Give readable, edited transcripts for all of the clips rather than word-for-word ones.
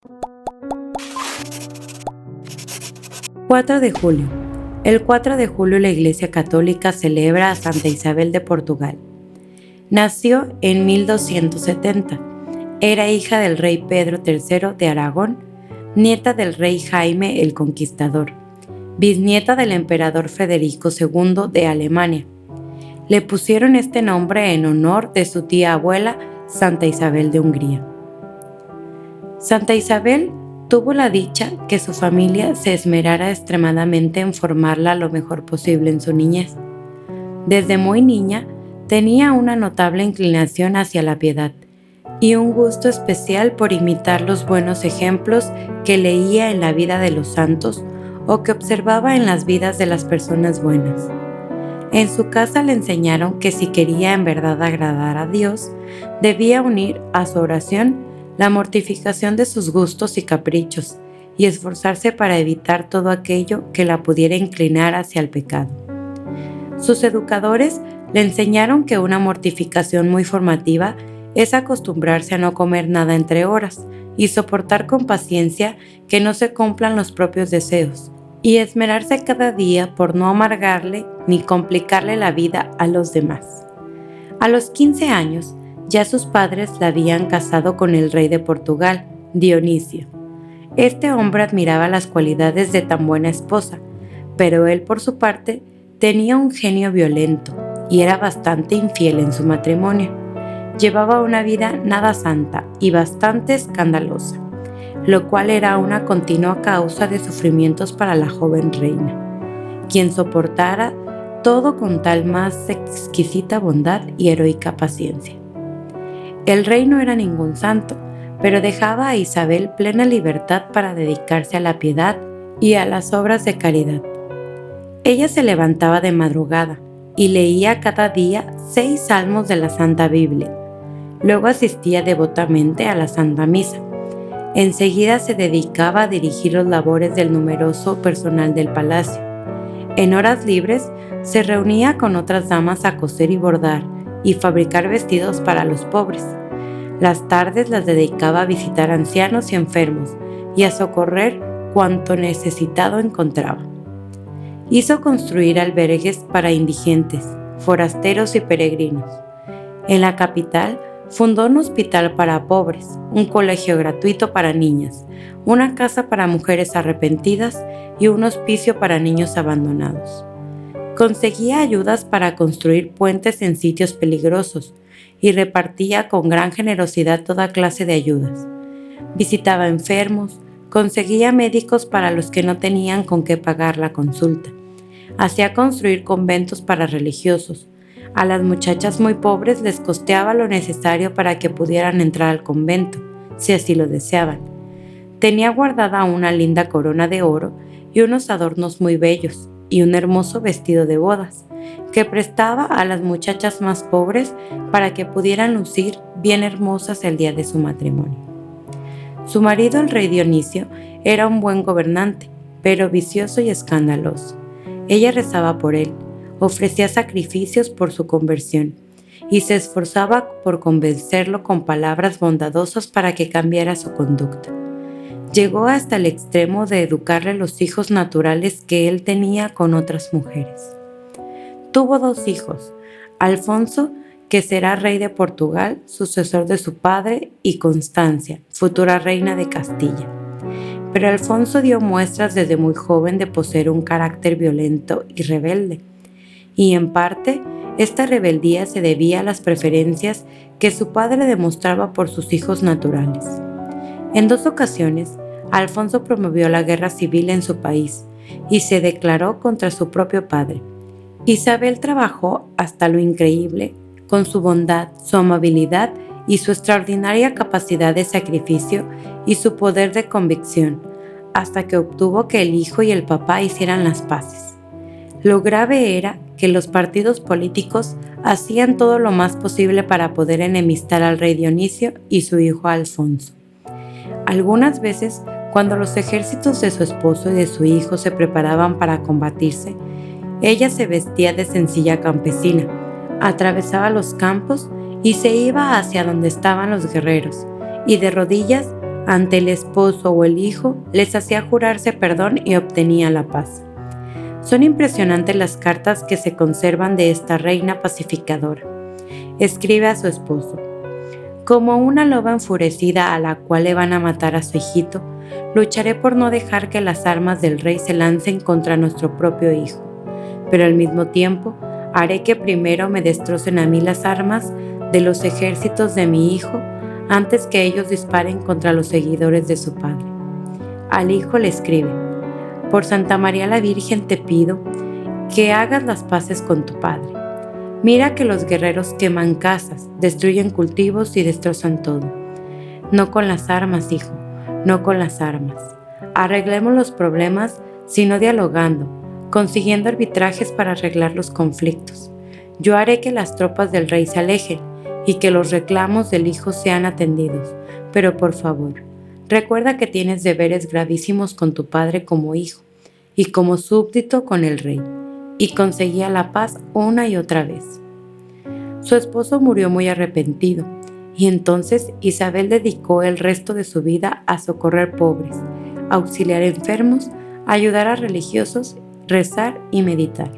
4 de julio. El 4 de julio la Iglesia Católica celebra a Santa Isabel de Portugal. Nació en 1270. Era hija del rey Pedro III de Aragón, nieta del rey Jaime el Conquistador, bisnieta del emperador Federico II de Alemania. Le pusieron este nombre en honor de su tía abuela, Santa Isabel de Hungría. Santa Isabel tuvo la dicha que su familia se esmerara extremadamente en formarla lo mejor posible en su niñez. Desde muy niña tenía una notable inclinación hacia la piedad y un gusto especial por imitar los buenos ejemplos que leía en la vida de los santos o que observaba en las vidas de las personas buenas. En su casa le enseñaron que si quería en verdad agradar a Dios, debía unir a su oración la mortificación de sus gustos y caprichos y esforzarse para evitar todo aquello que la pudiera inclinar hacia el pecado. Sus educadores le enseñaron que una mortificación muy formativa es acostumbrarse a no comer nada entre horas y soportar con paciencia que no se cumplan los propios deseos, y esmerarse cada día por no amargarle ni complicarle la vida a los demás. A los 15 años, ya sus padres la habían casado con el rey de Portugal, Dionisio. Este hombre admiraba las cualidades de tan buena esposa, pero él por su parte tenía un genio violento y era bastante infiel en su matrimonio. Llevaba una vida nada santa y bastante escandalosa, lo cual era una continua causa de sufrimientos para la joven reina, quien soportara todo con tal más exquisita bondad y heroica paciencia. El rey no era ningún santo, pero dejaba a Isabel plena libertad para dedicarse a la piedad y a las obras de caridad. Ella se levantaba de madrugada y leía cada día 6 salmos de la Santa Biblia. Luego asistía devotamente a la Santa Misa. Enseguida se dedicaba a dirigir los labores del numeroso personal del palacio. En horas libres se reunía con otras damas a coser y bordar y fabricar vestidos para los pobres. Las tardes las dedicaba a visitar ancianos y enfermos y a socorrer cuanto necesitado encontraba. Hizo construir albergues para indigentes, forasteros y peregrinos. En la capital fundó un hospital para pobres, un colegio gratuito para niñas, una casa para mujeres arrepentidas y un hospicio para niños abandonados. Conseguía ayudas para construir puentes en sitios peligrosos y repartía con gran generosidad toda clase de ayudas. Visitaba enfermos, conseguía médicos para los que no tenían con qué pagar la consulta. Hacía construir conventos para religiosos. A las muchachas muy pobres les costeaba lo necesario para que pudieran entrar al convento, si así lo deseaban. Tenía guardada una linda corona de oro y unos adornos muy bellos, y un hermoso vestido de bodas, que prestaba a las muchachas más pobres para que pudieran lucir bien hermosas el día de su matrimonio. Su marido, el rey Dionisio, era un buen gobernante, pero vicioso y escandaloso. Ella rezaba por él, ofrecía sacrificios por su conversión, y se esforzaba por convencerlo con palabras bondadosas para que cambiara su conducta. Llegó hasta el extremo de educarle los hijos naturales que él tenía con otras mujeres. Tuvo 2 hijos, Alfonso, que será rey de Portugal, sucesor de su padre, y Constancia, futura reina de Castilla. Pero Alfonso dio muestras desde muy joven de poseer un carácter violento y rebelde, y en parte esta rebeldía se debía a las preferencias que su padre demostraba por sus hijos naturales. En 2 ocasiones, Alfonso promovió la guerra civil en su país y se declaró contra su propio padre. Isabel trabajó hasta lo increíble con su bondad, su amabilidad y su extraordinaria capacidad de sacrificio y su poder de convicción, hasta que obtuvo que el hijo y el papá hicieran las paces. Lo grave era que los partidos políticos hacían todo lo más posible para poder enemistar al rey Dionisio y su hijo Alfonso. Algunas veces, cuando los ejércitos de su esposo y de su hijo se preparaban para combatirse, ella se vestía de sencilla campesina, atravesaba los campos y se iba hacia donde estaban los guerreros, y de rodillas ante el esposo o el hijo, les hacía jurarse perdón y obtenía la paz. Son impresionantes las cartas que se conservan de esta reina pacificadora. Escribe a su esposo: como una loba enfurecida a la cual le van a matar a su hijito, lucharé por no dejar que las armas del rey se lancen contra nuestro propio hijo, pero al mismo tiempo haré que primero me destrocen a mí las armas de los ejércitos de mi hijo antes que ellos disparen contra los seguidores de su padre. Al hijo le escribe: por Santa María la Virgen te pido que hagas las paces con tu padre. Mira que los guerreros queman casas, destruyen cultivos y destrozan todo. No con las armas, hijo, no con las armas. Arreglemos los problemas, sino dialogando, consiguiendo arbitrajes para arreglar los conflictos. Yo haré que las tropas del rey se alejen y que los reclamos del hijo sean atendidos, pero por favor, recuerda que tienes deberes gravísimos con tu padre como hijo y como súbdito con el rey. Y conseguía la paz una y otra vez. Su esposo murió muy arrepentido, y entonces Isabel dedicó el resto de su vida a socorrer pobres, auxiliar enfermos, ayudar a religiosos, rezar y meditar.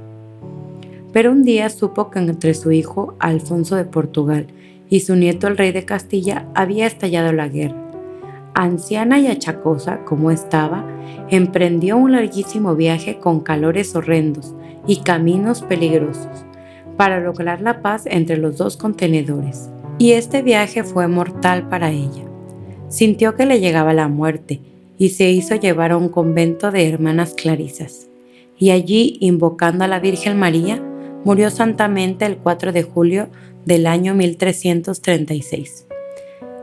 Pero un día supo que entre su hijo Alfonso de Portugal y su nieto el rey de Castilla había estallado la guerra. Anciana y achacosa como estaba, emprendió un larguísimo viaje con calores horrendos y caminos peligrosos para lograr la paz entre los dos contenedores. Y este viaje fue mortal para ella. Sintió que le llegaba la muerte y se hizo llevar a un convento de hermanas clarisas. Y allí, invocando a la Virgen María, murió santamente el 4 de julio del año 1336.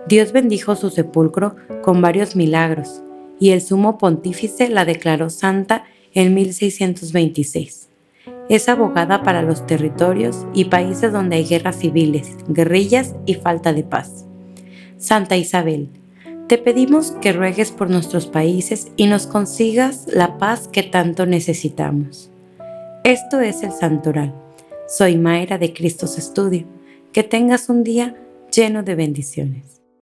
Dios bendijo su sepulcro con varios milagros, y el sumo pontífice la declaró santa en 1626. Es abogada para los territorios y países donde hay guerras civiles, guerrillas y falta de paz. Santa Isabel, te pedimos que ruegues por nuestros países y nos consigas la paz que tanto necesitamos. Esto es el Santoral. Soy Mayra de Cristos Estudio. Que tengas un día lleno de bendiciones.